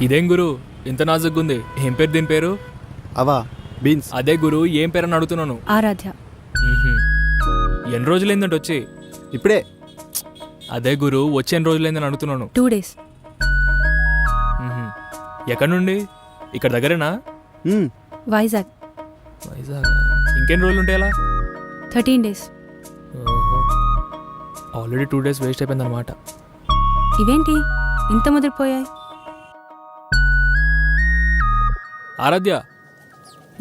ఇదేం గురు ఇంత నాజుగ్గుంది? ఏం పేరు దీని పేరు? అవా బీన్స్. అదే గురు, ఏం పేరు అని అడుగుతున్నాను. ఆరాధ్య. ఎన్ని రోజులైందంటే వచ్చి? ఇప్పుడే. అదే గురు, వచ్చి ఎన్ని రోజులైందని అడుగుతున్నాను. 2 days. ఎక్కడి నుండి? ఇక్కడ దగ్గరేనా? వైజాగ్. వైజాగ్. ఇంకెన్ని రోజులు ఉంటాయి అలా? 13 days. ఆల్రెడీ 2 days వేస్ట్ అయిపోయింది అనమాట. ఇవేంటి ఇంత ముదిరిపోయాయి? ఆరాధ్య,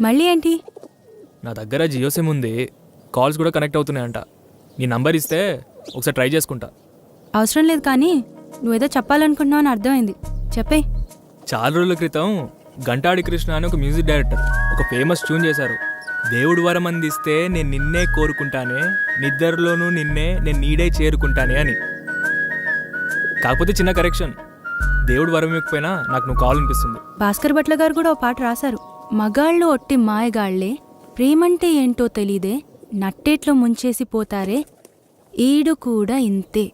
మళ్ళీ ఏంటి? నా దగ్గర జియో సిమ్ ఉంది, కాల్స్ కూడా కనెక్ట్ అవుతున్నాయంట. నీ నంబర్ ఇస్తే ఒకసారి ట్రై చేసుకుంటా. అవసరం లేదు, కానీ నువ్వేదో చెప్పాలనుకుంటున్నావు అని అర్థమైంది. చెప్పే. చాలా రోజుల క్రితం గంటాడి కృష్ణ అని ఒక మ్యూజిక్ డైరెక్టర్ ఒక ఫేమస్ ట్యూన్ చేశారు. దేవుడు వరం అందిస్తే నేను నిన్నే కోరుకుంటానే, నిద్రలోనూ నిన్నే నేను నీడే చేరుకుంటానే అని. కాకపోతే చిన్న కరెక్షన్, దేవుడు వరం ఇవ్వకపోయినా నాకు నువ్వు కావాలనిపిస్తుంది. భాస్కర్ భట్ల గారు కూడా ఓ పాట రాశారు. మగాళ్ళు ఒట్టి మాయగాళ్లే, ప్రేమంటే ఏంటో తెలీదే, నట్టేట్లో ముంచేసి పోతారే, ఈడు కూడా ఇంతే.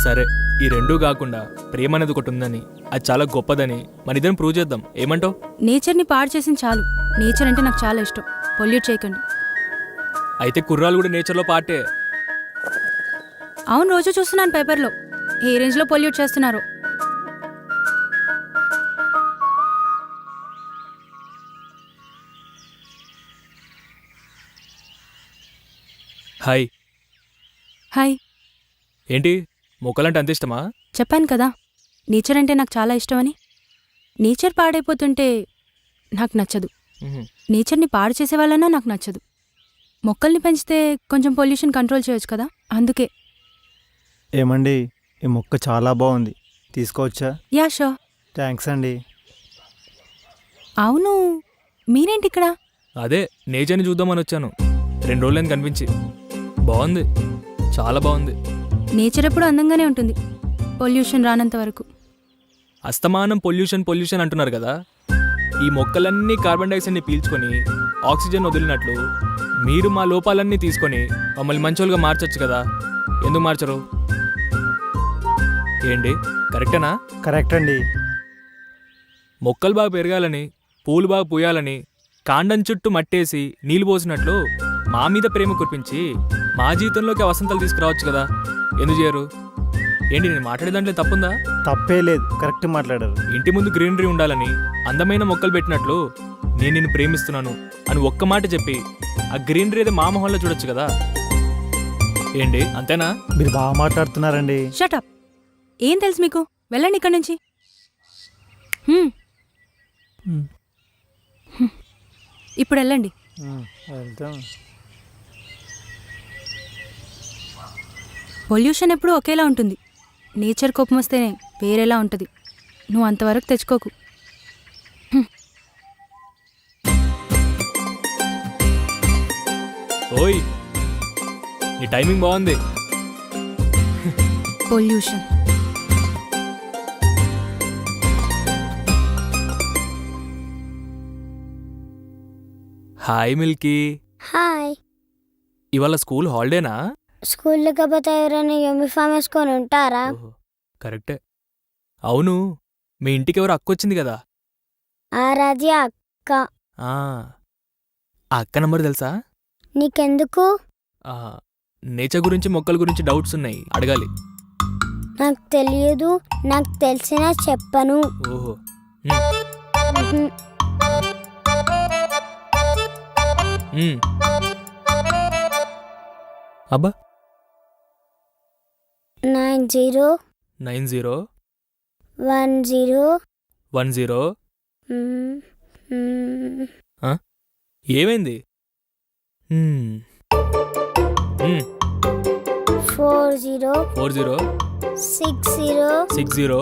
సరే, ఈ రెండూ కాకుండా ప్రేమ అనేది ఒకటి ఉందని, అది చాలా గొప్పదని మన ఇద్దరం ప్రూవ్ చేద్దాం. ఏమంటావు? నేచర్ని పాడు చేసింది చాలు. నేచర్ అంటే నాకు చాలా ఇష్టం. పొల్యూట్ చేయకండి. అయితే కుర్రాలు కూడా నేచర్లో పాటే. అవును, రోజు చూస్తున్నాను పేపర్లో. ఏ రేంజ్లో పొల్యూట్ చేస్తున్నారు. హాయ్. హాయ్. ఏంటి, మొక్కలంటే అంత ఇష్టమా? చెప్పాను కదా, నేచర్ అంటే నాకు చాలా ఇష్టమని. నేచర్ పాడైపోతుంటే నాకు నచ్చదు. నేచర్ని పాడు చేసేవాళ్ళన్నా నాకు నచ్చదు. మొక్కల్ని పెంచితే కొంచెం పొల్యూషన్ కంట్రోల్ చేయొచ్చు కదా, అందుకే. ఏమండి, ఈ మొక్క చాలా బాగుంది, తీసుకోవచ్చా? Yeah show. థ్యాంక్స్ అండి. అవును, మీరేంటి ఇక్కడ? అదే నేచర్ని చూద్దామని వచ్చాను. 2 రోజులని కనిపించి. బాగుంది, చాలా బాగుంది. నేచర్ ఎప్పుడు అందంగానే ఉంటుంది, పొల్యూషన్ రానంత వరకు. అస్తమానం పొల్యూషన్ పొల్యూషన్ అంటున్నారు కదా. ఈ మొక్కలన్నీ కార్బన్ డైఆక్సైడ్ని పీల్చుకొని ఆక్సిజన్ వదిలినట్లు మీరు మా లోపాలన్నీ తీసుకొని మమ్మల్ని మంచోళ్ళుగా మార్చొచ్చు కదా. ఎందుకు మార్చరు? ఏంటి, కరెక్టేనా? కరెక్ట్ అండి. మొక్కలు బాగా పెరగాలని, పూలు బాగా పూయాలని కాండం చుట్టూ మట్టేసి నీళ్ళు పోసినట్లు మా మీద ప్రేమ కురిపించి మా జీవితంలోకి వసంతాలు తీసుకురావచ్చు కదా. ఎందుకు చేయరు? ఏంటి, నేను మాట్లాడే దాంట్లో తప్పుందా? తప్పే లేదు, కరెక్ట్ మాట్లాడారు. ఇంటి ముందు గ్రీనరీ ఉండాలని అందమైన మొక్కలు పెట్టినట్లు నేను నిన్ను ప్రేమిస్తున్నాను అని ఒక్క మాట చెప్పి ఆ గ్రీనరీ అయితే మా మొహంలో చూడొచ్చు కదా. ఏంటి, అంతేనా? మీరు బాగా మాట్లాడుతున్నారండి. షటప్. ఏం తెలుసు మీకు? వెళ్ళండి ఇక్కడి నుంచి. ఇప్పుడు వెళ్ళండి. పొల్యూషన్ ఎప్పుడూ ఒకేలా ఉంటుంది. నేచర్ కోపం వస్తేనే వేరేలా ఉంటుంది. నువ్వు అంతవరకు తెచ్చుకోకు. ఓయ్, నీ టైమింగ్ బాగుంది. పొల్యూషన్. Hi Milky. హాయ్. ఇవాళ స్కూల్ హాలిడేనా? స్కూల్ లేకపోతే ఎవరైనా యూనిఫామ్ వేసుకొని ఉంటారా? కరెక్టే. అవును, మీ ఇంటికి ఎవరు అక్క వచ్చింది కదా? ఆరాధ్య అక్క. ఆ అక్క నంబర్ తెలుసా? నీకెందుకు? నేచర్ గురించి మొక్కల గురించి డౌట్స్ ఉన్నాయి, అడగాలి. నాకు తెలియదు, నాకు తెలిసినా చెప్పను. ఓహో. అబ్బా. 90 ఏమైంది? 40 60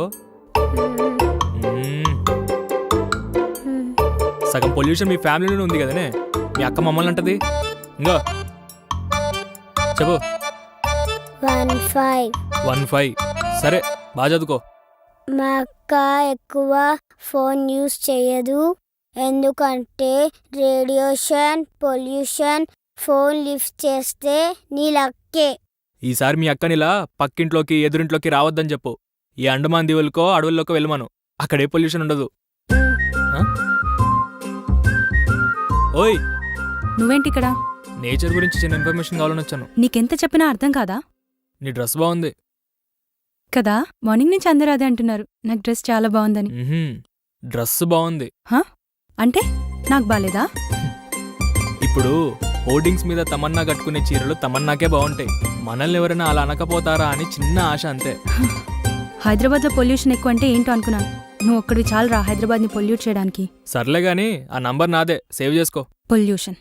సగం పొల్యూషన్ మీ ఫ్యామిలీలోనే ఉంది కదనే. మీ అక్క మమ్మల్ని అంటది. ఇంకా చెప్పు. 15. సరే, బాగా చదువుకో. మా అక్క ఎక్కువ ఫోన్ యూస్ చేయదు, ఎందుకంటే రేడియేషన్, పొల్యూషన్. ఫోన్ లిఫ్ట్ చేస్తే నీ లక్కే. ఈసారి మీ అక్కనిలా పక్కింట్లోకి ఎదురింట్లోకి రావద్దని చెప్పు. ఈ అండమాన్ దీవులకో అడవుల్లోకో వెళ్ళమను. అక్కడే పొల్యూషన్ ఉండదు. ఆ? ఓయ్, నువ్వేంటి ఇక్కడ? నేచర్ గురించి చిన్న ఇన్ఫర్మేషన్ కావాలని వచ్చాను. నీకెంత చెప్పినా అర్థం కాదా? నీ డ్రెస్ బాగుంది. కదా, మార్నింగ్ నుంచి అందరూ అదే అంటున్నారు, నాకు డ్రెస్ చాలా బాగుందని. డ్రెస్ బాగుంది. అంటే నాకు బాలేదా? ఇప్పుడు హోర్డింగ్స్ మీద తమన్నా కట్టుకునే చీరలు తమన్నాకే బాగుంటాయి. మనల్ని ఎవరైనా అలా అనకపోతారా అని చిన్న ఆశ అంతే. హైదరాబాద్లో పొల్యూషన్ ఎక్కువ అంటే ఏంటో అనుకున్నాను. నువ్వు ఒక్కడివి చాలు రా హైదరాబాద్ని పొల్యూట్ చేయడానికి. సర్లే గాని ఆ నంబర్ నాదే, సేవ్ చేసుకో. పొల్యూషన్